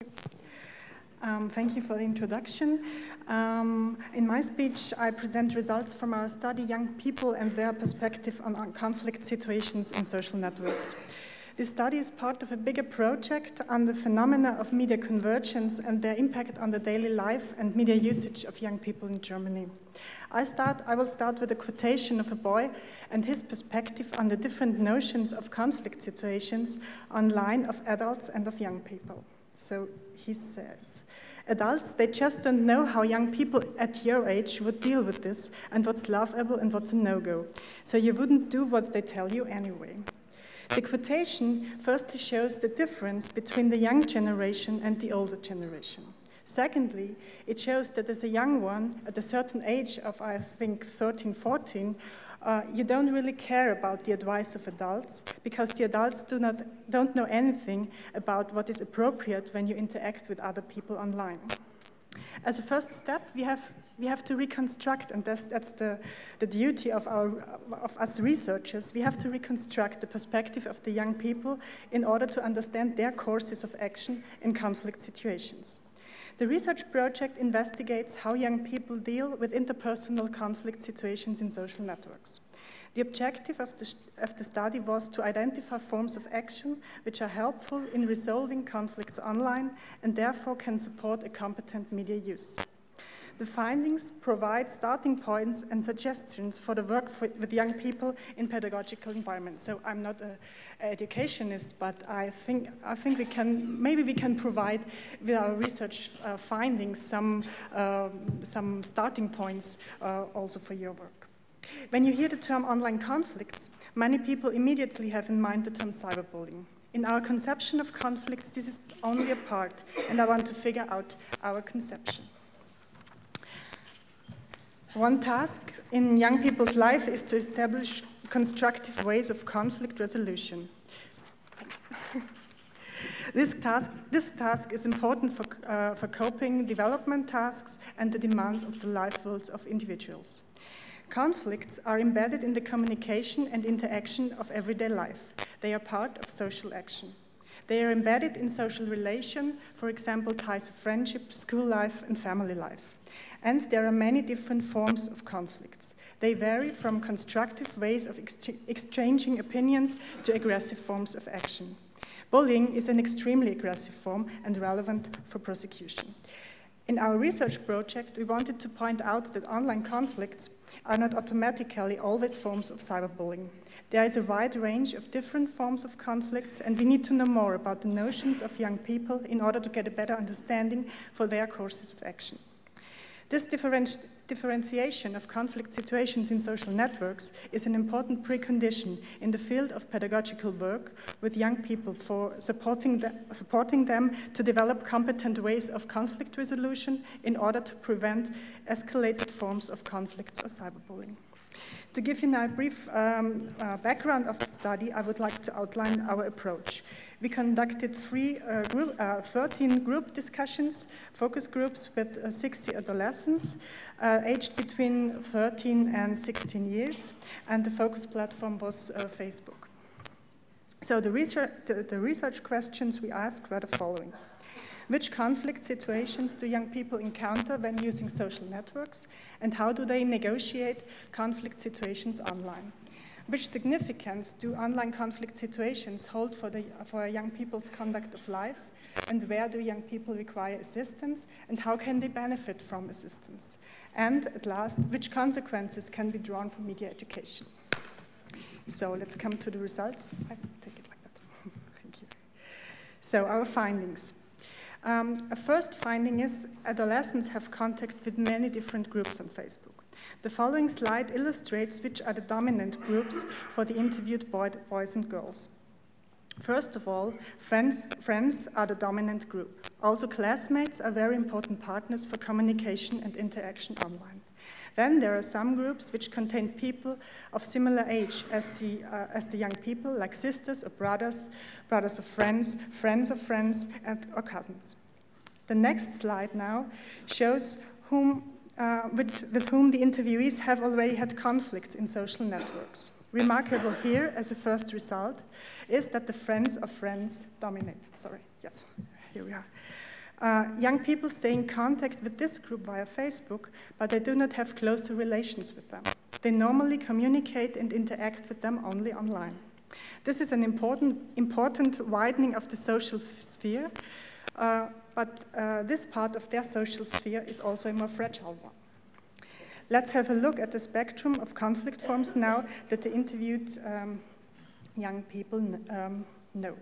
Thank you for the introduction. In my speech, I present results from our study, Young People and Their Perspective on Conflict Situations in Social Networks. This study is part of a bigger project on the phenomena of media convergence and their impact on the daily life and media usage of young people in Germany. I will start with a quotation of a boy and his perspective on the different notions of conflict situations online of adults and of young people. So he says, adults, they just don't know how young people at your age would deal with this and what's laughable and what's a no-go. So you wouldn't do what they tell you anyway. The quotation firstly shows the difference between the young generation and the older generation. Secondly, it shows that as a young one, at a certain age of, I think, 13, 14, you don't really care about the advice of adults because the adults don't know anything about what is appropriate when you interact with other people online. As a first step, we have to reconstruct, and that's the duty of us researchers, we have to reconstruct the perspective of the young people in order to understand their courses of action in conflict situations. The research project investigates how young people deal with interpersonal conflict situations in social networks. The objective of the study was to identify forms of action which are helpful in resolving conflicts online and therefore can support a competent media use. The findings provide starting points and suggestions for the work with young people in pedagogical environments. So I'm not an educationist, but I think maybe we can provide with our research findings some starting points also for your work. When you hear the term online conflicts, many people immediately have in mind the term cyberbullying. In our conception of conflicts, this is only a part, and I want to figure out our conception. One task in young people's life is to establish constructive ways of conflict resolution. This task is important for coping development tasks and the demands of the life worlds of individuals. Conflicts are embedded in the communication and interaction of everyday life. They are part of social action. They are embedded in social relation, for example, ties of friendship, school life, and family life. And there are many different forms of conflicts. They vary from constructive ways of exchanging opinions to aggressive forms of action. Bullying is an extremely aggressive form and relevant for prosecution. In our research project, we wanted to point out that online conflicts are not automatically always forms of cyberbullying. There is a wide range of different forms of conflicts, and we need to know more about the notions of young people in order to get a better understanding for their courses of action. This differentiation of conflict situations in social networks is an important precondition in the field of pedagogical work with young people for supporting them to develop competent ways of conflict resolution in order to prevent escalated forms of conflicts or cyberbullying. To give you now a brief background of the study, I would like to outline our approach. We conducted 13 group discussions, focus groups with 60 adolescents, aged between 13 and 16 years, and the focus platform was Facebook. So the research questions we asked were the following. Which conflict situations do young people encounter when using social networks, and how do they negotiate conflict situations online? Which significance do online conflict situations hold for young people's conduct of life, and where do young people require assistance, and how can they benefit from assistance? And at last, which consequences can be drawn from media education? So let's come to the results. I take it like that. Thank you. So our findings. A first finding is adolescents have contact with many different groups on Facebook. The following slide illustrates which are the dominant groups for the interviewed boys and girls. First of all, friends are the dominant group. Also, classmates are very important partners for communication and interaction online. Then there are some groups which contain people of similar age as the young people, like sisters or brothers, brothers of friends, friends of friends, or cousins. The next slide now shows with whom the interviewees have already had conflict in social networks. Remarkable here, as a first result, is that the friends of friends dominate. Sorry, yes. here we are. Young people stay in contact with this group via Facebook, but they do not have closer relations with them. They normally communicate and interact with them only online. This is an important widening of the social sphere, but this part of their social sphere is also a more fragile one. Let's have a look at the spectrum of conflict forms now that the interviewed young people know.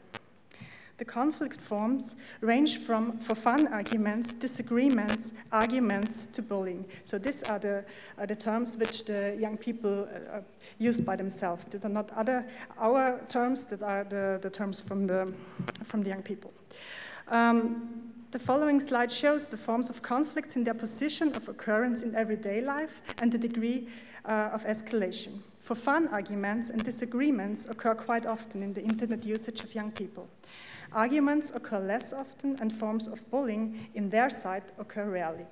The conflict forms range from for fun arguments, disagreements, arguments to bullying. So these are the terms which the young people use by themselves. These are not our terms, that are the terms from the young people. The following slide shows the forms of conflicts in their position of occurrence in everyday life and the degree of escalation. For fun arguments and disagreements occur quite often in the internet usage of young people. Arguments occur less often, and forms of bullying in their side occur rarely.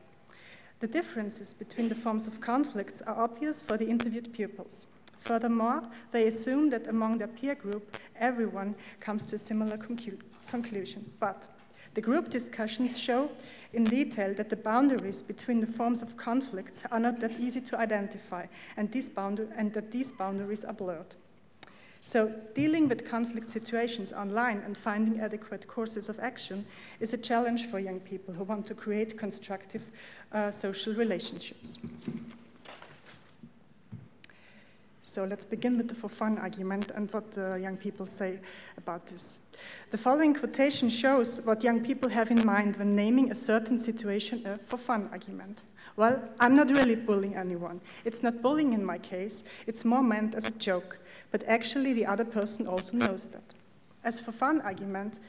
The differences between the forms of conflicts are obvious for the interviewed pupils. Furthermore, they assume that among their peer group, everyone comes to a similar conclusion. But the group discussions show in detail that the boundaries between the forms of conflicts are not that easy to identify, and that these boundaries are blurred. So dealing with conflict situations online and finding adequate courses of action is a challenge for young people who want to create constructive social relationships. So let's begin with the for fun argument and what the young people say about this. The following quotation shows what young people have in mind when naming a certain situation a for fun argument. Well, I'm not really bullying anyone. It's not bullying in my case, it's more meant as a joke. But actually the other person also knows that. As for fun argument,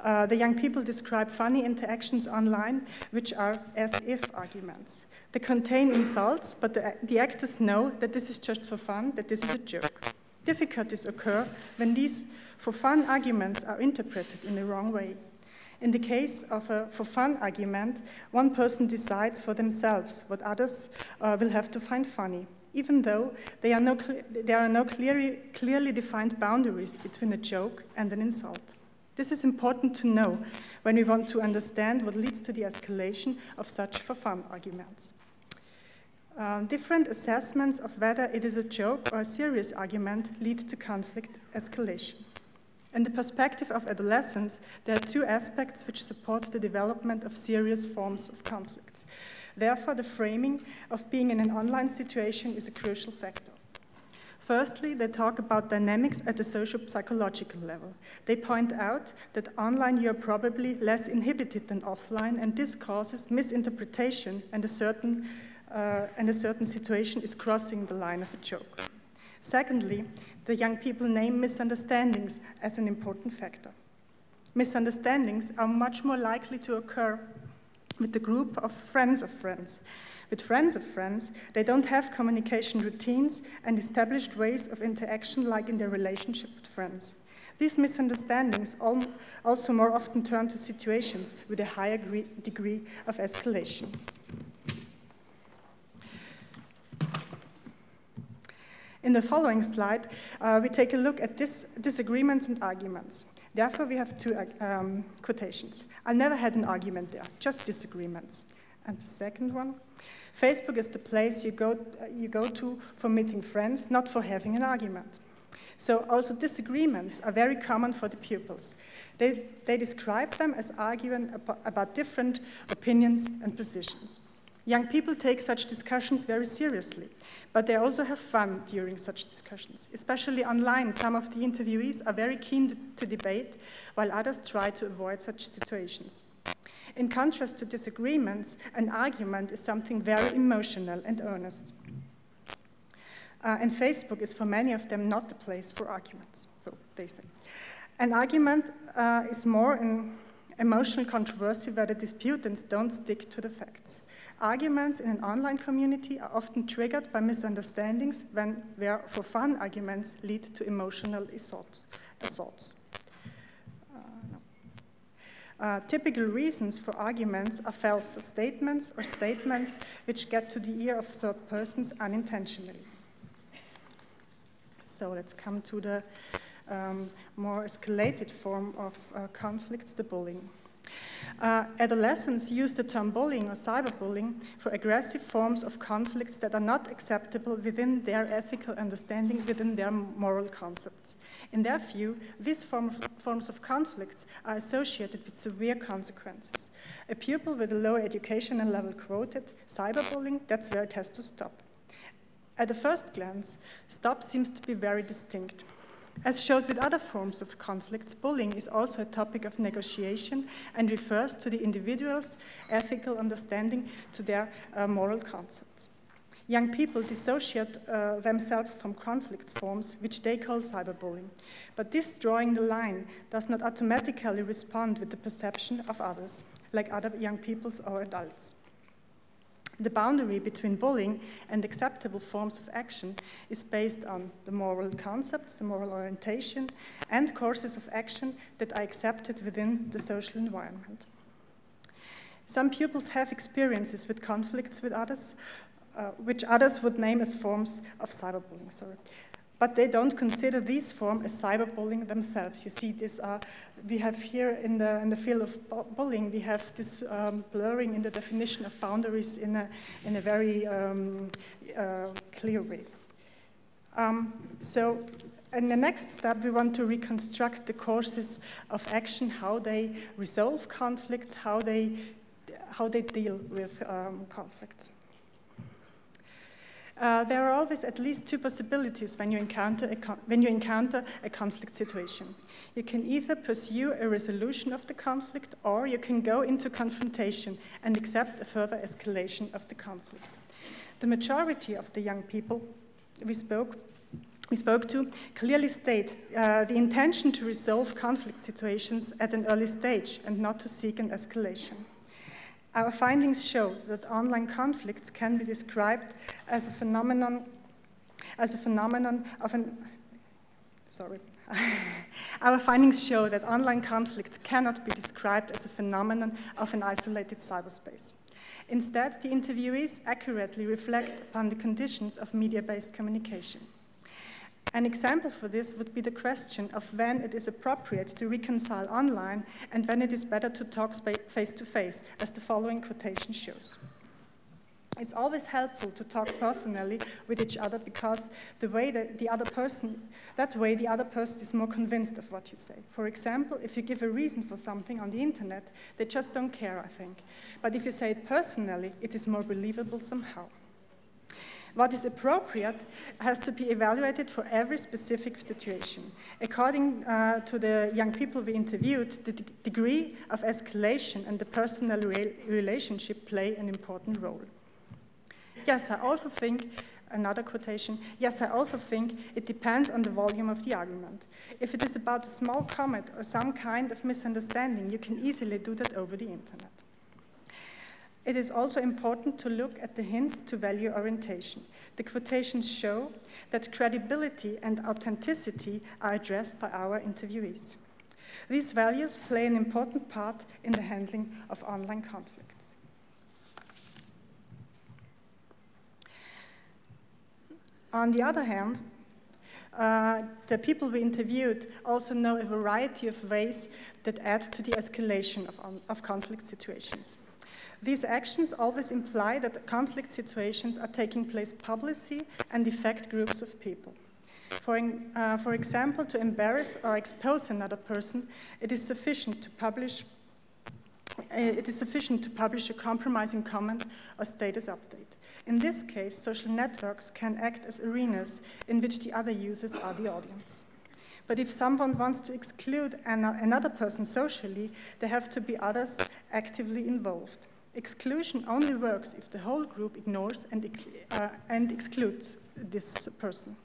the young people describe funny interactions online, which are as-if arguments. They contain insults, but the actors know that this is just for fun, that this is a joke. Difficulties occur when these for fun arguments are interpreted in the wrong way. In the case of a for fun argument, one person decides for themselves what others will have to find funny, even though there are no clearly defined boundaries between a joke and an insult. This is important to know when we want to understand what leads to the escalation of such for fun arguments. Different assessments of whether it is a joke or a serious argument lead to conflict escalation. In the perspective of adolescence, there are two aspects which support the development of serious forms of conflicts. Therefore, the framing of being in an online situation is a crucial factor. Firstly, they talk about dynamics at the socio-psychological level. They point out that online you are probably less inhibited than offline, and this causes misinterpretation, and a certain situation is crossing the line of a joke. Secondly, the young people name misunderstandings as an important factor. Misunderstandings are much more likely to occur with the group of friends of friends. With friends of friends, they don't have communication routines and established ways of interaction like in their relationship with friends. These misunderstandings also more often turn to situations with a higher degree of escalation. In the following slide, we take a look at disagreements and arguments. Therefore, we have two quotations. I never had an argument there, just disagreements. And the second one, Facebook is the place you go to for meeting friends, not for having an argument. So also disagreements are very common for the pupils. They describe them as arguing about different opinions and positions. Young people take such discussions very seriously, but they also have fun during such discussions. Especially online, some of the interviewees are very keen to debate, while others try to avoid such situations. In contrast to disagreements, an argument is something very emotional and earnest. And Facebook is for many of them not the place for arguments, so they say. An argument is more an emotional controversy where the disputants don't stick to the facts. Arguments in an online community are often triggered by misunderstandings where for fun arguments lead to emotional assaults. Typical reasons for arguments are false statements or statements which get to the ear of third persons unintentionally. So let's come to the more escalated form of conflicts, the bullying. Adolescents use the term bullying or cyberbullying for aggressive forms of conflicts that are not acceptable within their ethical understanding, within their moral concepts. In their view, these forms of conflicts are associated with severe consequences. A pupil with a low educational level quoted, cyberbullying, that's where it has to stop. At a first glance, stop seems to be very distinct. As showed with other forms of conflicts, bullying is also a topic of negotiation and refers to the individual's ethical understanding to their moral concepts. Young people dissociate themselves from conflict forms, which they call cyberbullying. But this drawing the line does not automatically respond with the perception of others, like other young people or adults. The boundary between bullying and acceptable forms of action is based on the moral concepts, the moral orientation, and courses of action that are accepted within the social environment. Some pupils have experiences with conflicts with others, which others would name as forms of cyberbullying. But they don't consider these forms as cyberbullying themselves. You see, we have here in the field of bullying, we have this blurring in the definition of boundaries in a very clear way. So in the next step, we want to reconstruct the courses of action, how they resolve conflicts, how they deal with conflicts. There are always at least two possibilities when you encounter a conflict situation. You can either pursue a resolution of the conflict, or you can go into confrontation and accept a further escalation of the conflict. The majority of the young people we spoke to clearly state the intention to resolve conflict situations at an early stage and not to seek an escalation. Our findings show that online conflicts can be described as a phenomenon of an. Our findings show that online conflicts cannot be described as a phenomenon of an isolated cyberspace. Instead, the interviewees accurately reflect upon the conditions of media-based communication. An example for this would be the question of when it is appropriate to reconcile online and when it is better to talk face-to-face, as the following quotation shows. It's always helpful to talk personally with each other because that way the other person is more convinced of what you say. For example, if you give a reason for something on the internet, they just don't care, I think. But if you say it personally, it is more believable somehow. What is appropriate has to be evaluated for every specific situation. According to the young people we interviewed, the degree of escalation and the personal relationship play an important role. Yes, I also think, another quotation, yes, I also think it depends on the volume of the argument. If it is about a small comment or some kind of misunderstanding, you can easily do that over the internet. It is also important to look at the hints to value orientation. The quotations show that credibility and authenticity are addressed by our interviewees. These values play an important part in the handling of online conflicts. On the other hand, the people we interviewed also know a variety of ways that add to the escalation of conflict situations. These actions always imply that conflict situations are taking place publicly and affect groups of people. For example, to embarrass or expose another person, it is sufficient to publish a compromising comment or status update. In this case, social networks can act as arenas in which the other users are the audience. But if someone wants to exclude another person socially, there have to be others actively involved. Exclusion only works if the whole group ignores and excludes this person.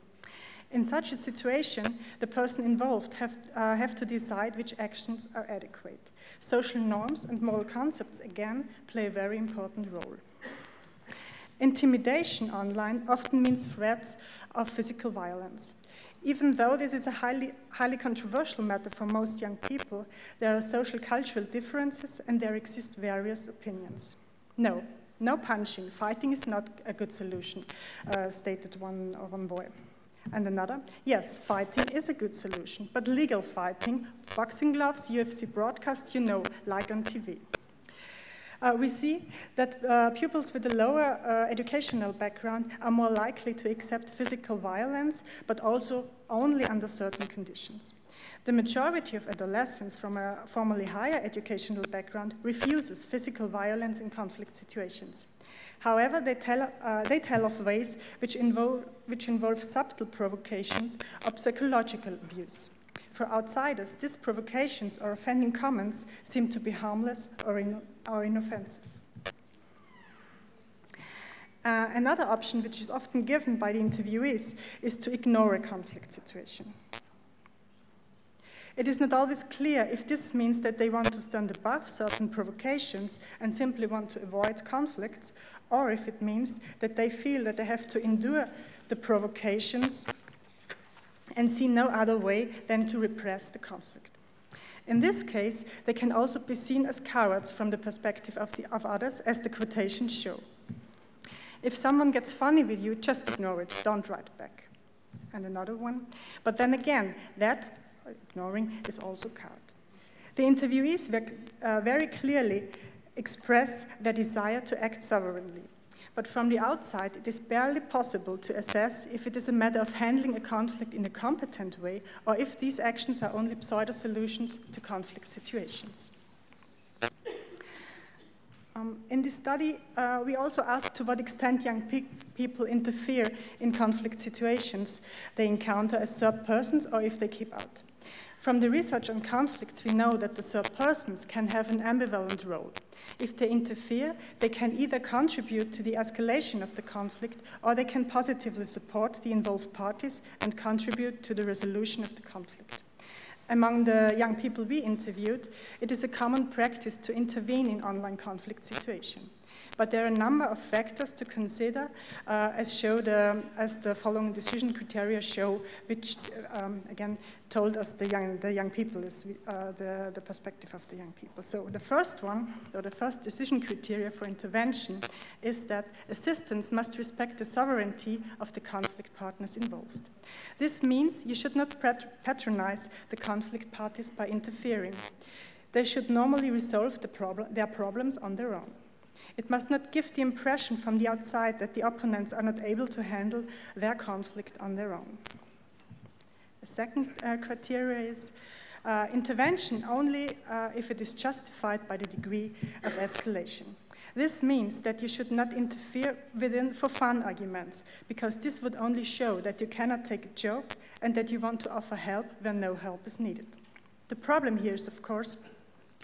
In such a situation, the person involved have to decide which actions are adequate. Social norms and moral concepts, again, play a very important role. Intimidation online often means threats of physical violence. Even though this is a highly controversial matter for most young people, there are social cultural differences and there exist various opinions. No punching. Fighting is not a good solution, stated one boy. And another, yes, fighting is a good solution, but legal fighting, boxing gloves, UFC broadcast, you know, like on TV. We see that pupils with a lower educational background are more likely to accept physical violence, but also only under certain conditions. The majority of adolescents from a formerly higher educational background refuses physical violence in conflict situations. However, they tell of ways which involve subtle provocations or psychological abuse. For outsiders, these provocations or offending comments seem to be harmless or inoffensive. Another option which is often given by the interviewees is to ignore a conflict situation. It is not always clear if this means that they want to stand above certain provocations and simply want to avoid conflicts, or if it means that they feel that they have to endure the provocations and see no other way than to repress the conflict. In this case, they can also be seen as cowards from the perspective of others, as the quotations show. If someone gets funny with you, just ignore it, don't write back. And another one, but then again, that ignoring is also coward. The interviewees very clearly express their desire to act sovereignly. But from the outside, it is barely possible to assess if it is a matter of handling a conflict in a competent way, or if these actions are only pseudo-solutions to conflict situations. In this study, we also asked to what extent young people interfere in conflict situations they encounter as third persons, or if they keep out. From the research on conflicts, we know that the third persons can have an ambivalent role. If they interfere, they can either contribute to the escalation of the conflict, or they can positively support the involved parties and contribute to the resolution of the conflict. Among the young people we interviewed, it is a common practice to intervene in online conflict situations. But there are a number of factors to consider, as the following decision criteria show, which again told us the young people is the perspective of the young people. So the first one, or the first decision criteria for intervention, is that assistance must respect the sovereignty of the conflict partners involved. This means you should not patronize the conflict parties by interfering. They should normally resolve their problems on their own. It must not give the impression from the outside that the opponents are not able to handle their conflict on their own. The second criteria is intervention only if it is justified by the degree of escalation. This means that you should not interfere within for fun arguments, because this would only show that you cannot take a joke and that you want to offer help when no help is needed. The problem here is, of course,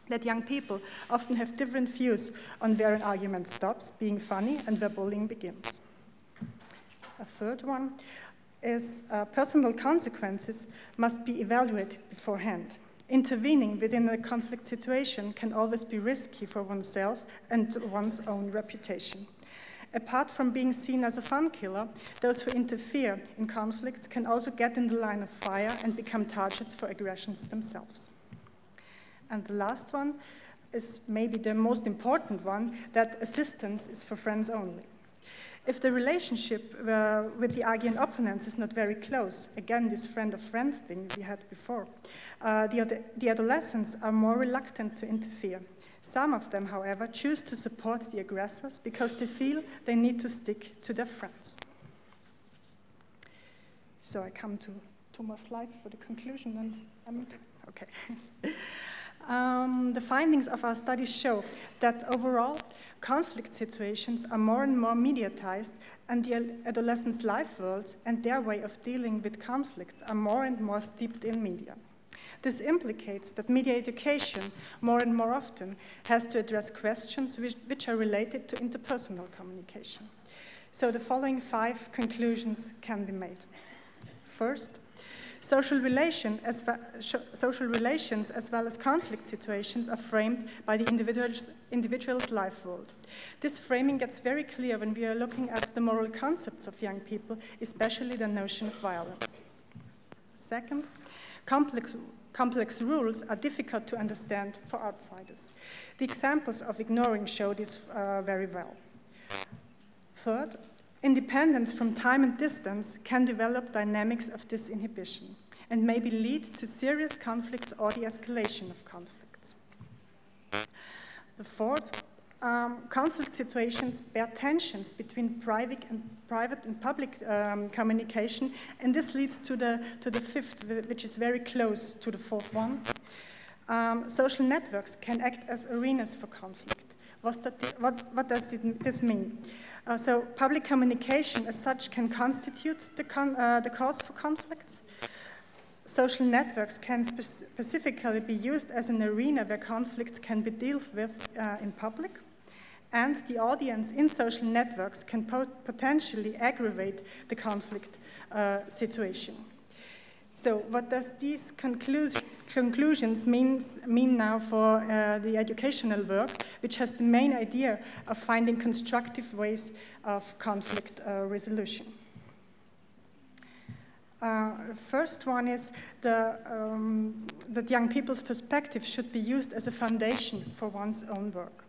that young people often have different views on where an argument stops being funny and where bullying begins. A third one is personal consequences must be evaluated beforehand. Intervening within a conflict situation can always be risky for oneself and one's own reputation. Apart from being seen as a fun killer, those who interfere in conflicts can also get in the line of fire and become targets for aggressions themselves. And the last one is maybe the most important one, that assistance is for friends only. If the relationship with the arguing opponents is not very close, again, this friend of friend thing we had before, the adolescents are more reluctant to interfere. Some of them, however, choose to support the aggressors because they feel they need to stick to their friends. So I come to two more slides for the conclusion, and okay. The findings of our studies show that overall, conflict situations are more and more mediatized, and the adolescents' life worlds and their way of dealing with conflicts are more and more steeped in media. This implicates that media education more and more often has to address questions which are related to interpersonal communication. So the following 5 conclusions can be made. First, social relations as well as conflict situations are framed by the individual's life world. This framing gets very clear when we are looking at the moral concepts of young people, especially the notion of violence. Second, complex rules are difficult to understand for outsiders. The examples of ignoring show this very well. Third, Independence from time and distance can develop dynamics of disinhibition and maybe lead to serious conflicts or the escalation of conflicts. The fourth, conflict situations bear tensions between private and public communication, and this leads to the fifth, which is very close to the fourth one. Social networks can act as arenas for conflict. What does this mean? So public communication as such can constitute the cause for conflicts. Social networks can specifically be used as an arena where conflicts can be dealt with in public. And the audience in social networks can potentially aggravate the conflict situation. So what does these conclusions mean now for the educational work, which has the main idea of finding constructive ways of conflict resolution? First one is that young people's perspective should be used as a foundation for one's own work.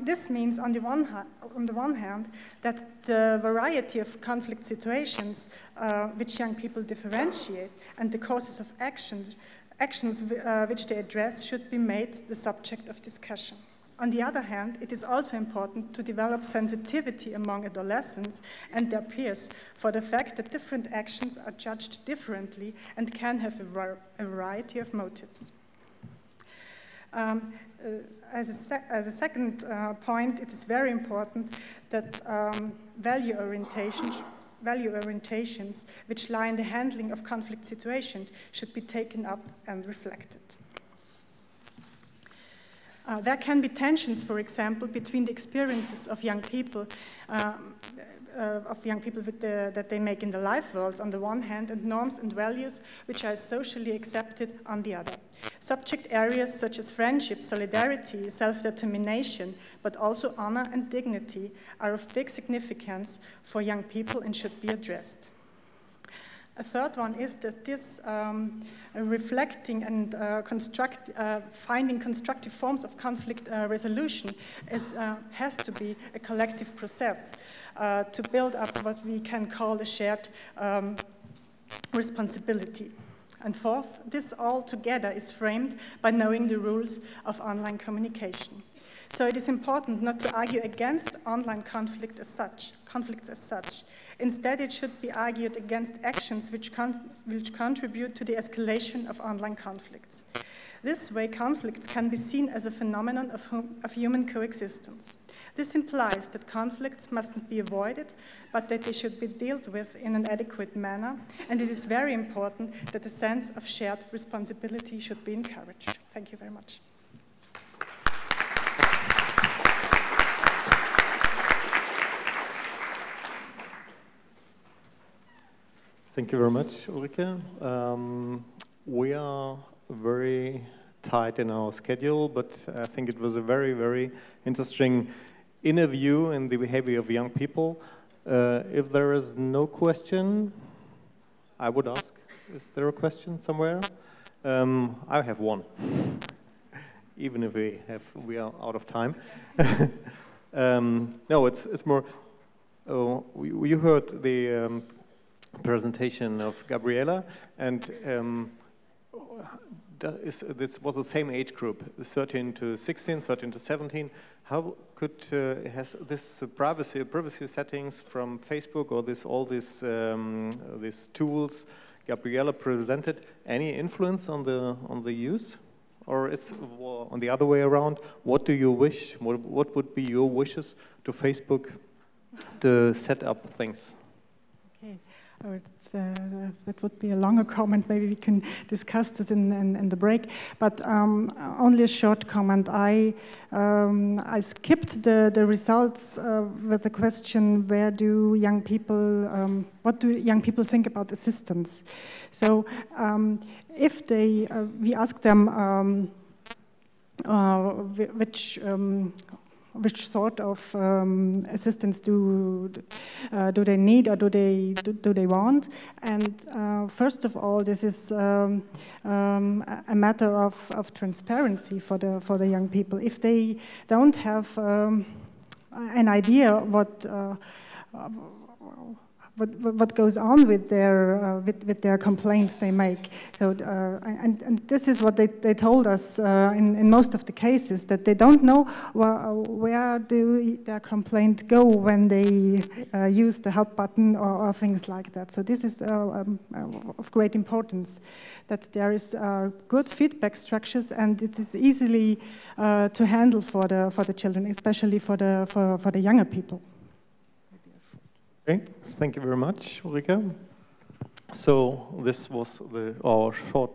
This means, on the one hand, that the variety of conflict situations which young people differentiate and the causes of actions which they address should be made the subject of discussion. On the other hand, it is also important to develop sensitivity among adolescents and their peers for the fact that different actions are judged differently and can have a variety of motives. As a second point, it is very important that value orientations which lie in the handling of conflict situations should be taken up and reflected. There can be tensions, for example, between the experiences of young people that they make in the life worlds on the one hand, and norms and values which are socially accepted on the other. Subject areas such as friendship, solidarity, self-determination, but also honor and dignity are of big significance for young people and should be addressed. A third one is that this reflecting and finding constructive forms of conflict resolution has to be a collective process to build up what we can call a shared responsibility. And fourth, this all together is framed by knowing the rules of online communication. So it is important not to argue against online conflicts as such. Instead, it should be argued against actions which contribute to the escalation of online conflicts. This way, conflicts can be seen as a phenomenon of human coexistence. This implies that conflicts mustn't be avoided, but that they should be dealt with in an adequate manner, and it is very important that a sense of shared responsibility should be encouraged. Thank you very much. Thank you very much, Ulrike. We are very tight in our schedule, but I think it was a very, very interesting interview in the behavior of young people. If there is no question, I would ask, is there a question somewhere? I have one, even if we are out of time. No, it's more, you heard the presentation of Gabriela, and this was the same age group, 13 to 16, 13 to 17. How could has this privacy settings from Facebook or all these tools Gabriela presented any influence on the use, or is on the other way around? What do you wish? What would be your wishes to Facebook to set up things? Okay. Oh, that would be a longer comment. Maybe we can discuss this in the break. But only a short comment. I skipped the results with the question: where do young people? What do young people think about assistance? So if we ask them which sort of assistance do they need or do they want? And first of all, this is a matter of transparency for the young people. If they don't have an idea what goes on with their complaints they make. So and this is what they told us in most of the cases, that they don't know where do their complaint go when they use the help button or things like that. So this is of great importance, that there is good feedback structures and it is easily to handle for the children, especially for the younger people. Okay, thank you very much, Ulrike. So this was our short